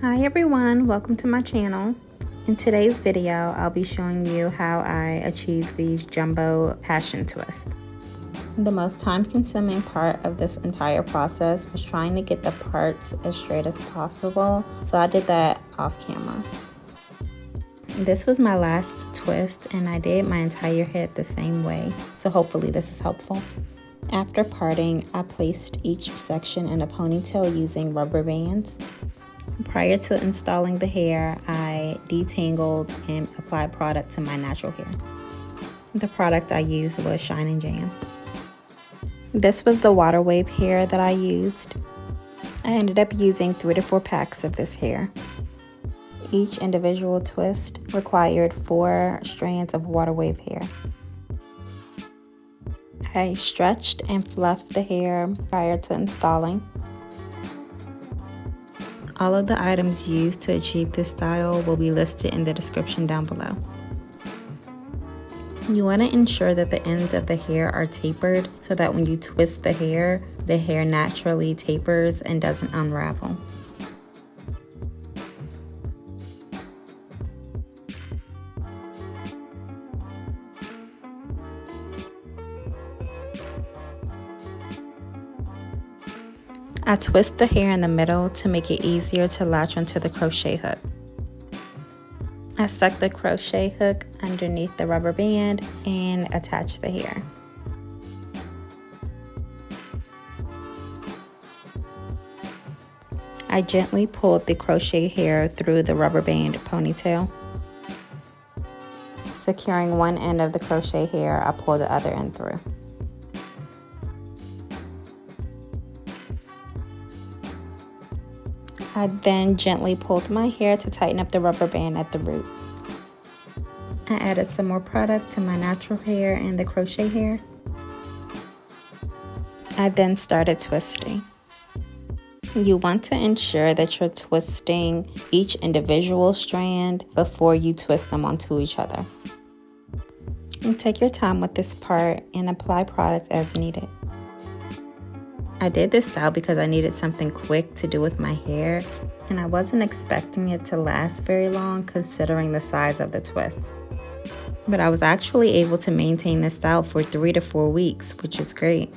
Hi everyone, welcome to my channel. In today's video, I'll be showing you how I achieved these jumbo passion twists. The most time-consuming part of this entire process was trying to get the parts as straight as possible, so I did that off camera. This was my last twist and I did my entire head the same way, so hopefully this is helpful. After parting, I placed each section in a ponytail using rubber bands. Prior to installing the hair, I detangled and applied product to my natural hair. The product I used was Shine and Jam. This was the water wave hair that I used. I ended up using 3 to 4 packs of this hair. Each individual twist required 4 strands of water wave hair. I stretched and fluffed the hair prior to installing. All of the items used to achieve this style will be listed in the description down below. You want to ensure that the ends of the hair are tapered so that when you twist the hair naturally tapers and doesn't unravel. I twist the hair in the middle to make it easier to latch onto the crochet hook. I stuck the crochet hook underneath the rubber band and attached the hair. I gently pulled the crochet hair through the rubber band ponytail. Securing one end of the crochet hair, I pulled the other end through. I then gently pulled my hair to tighten up the rubber band at the root. I added some more product to my natural hair and the crochet hair. I then started twisting. You want to ensure that you're twisting each individual strand before you twist them onto each other. And take your time with this part and apply product as needed. I did this style because I needed something quick to do with my hair, and I wasn't expecting it to last very long considering the size of the twist. But I was actually able to maintain this style for 3 to 4 weeks, which is great.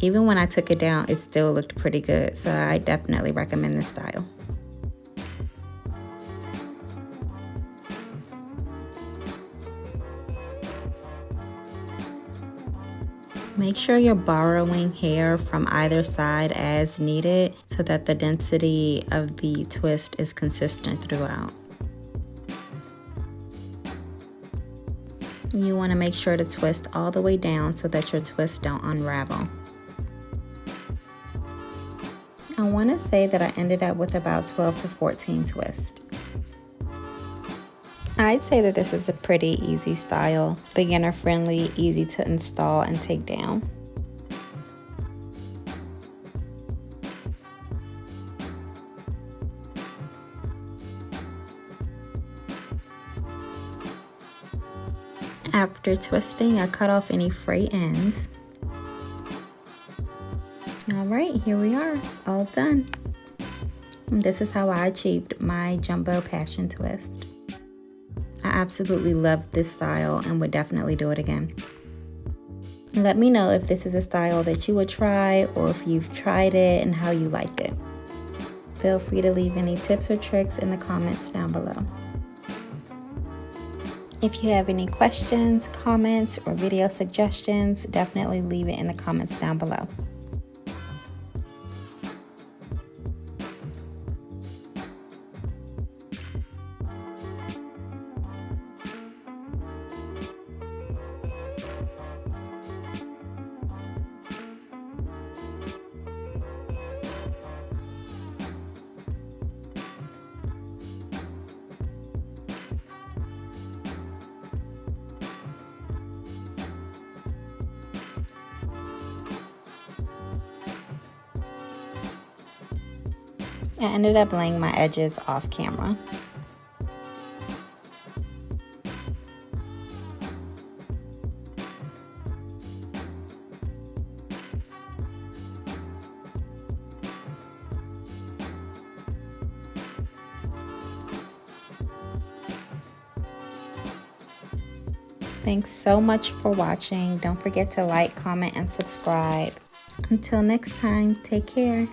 Even when I took it down, it still looked pretty good, so I definitely recommend this style. Make sure you're borrowing hair from either side as needed so that the density of the twist is consistent throughout. You want to make sure to twist all the way down so that your twists don't unravel. I want to say that I ended up with about 12 to 14 twists. I'd say that this is a pretty easy style, beginner friendly, easy to install and take down. After twisting, I cut off any frayed ends. Alright, here we are, all done. This is how I achieved my jumbo passion twist. I absolutely loved this style and would definitely do it again. Let me know if this is a style that you would try or if you've tried it and how you liked it. Feel free to leave any tips or tricks in the comments down below. If you have any questions, comments, or video suggestions, definitely leave it in the comments down below. I ended up laying my edges off camera. Thanks so much for watching. Don't forget to like, comment, and subscribe. Until next time, take care.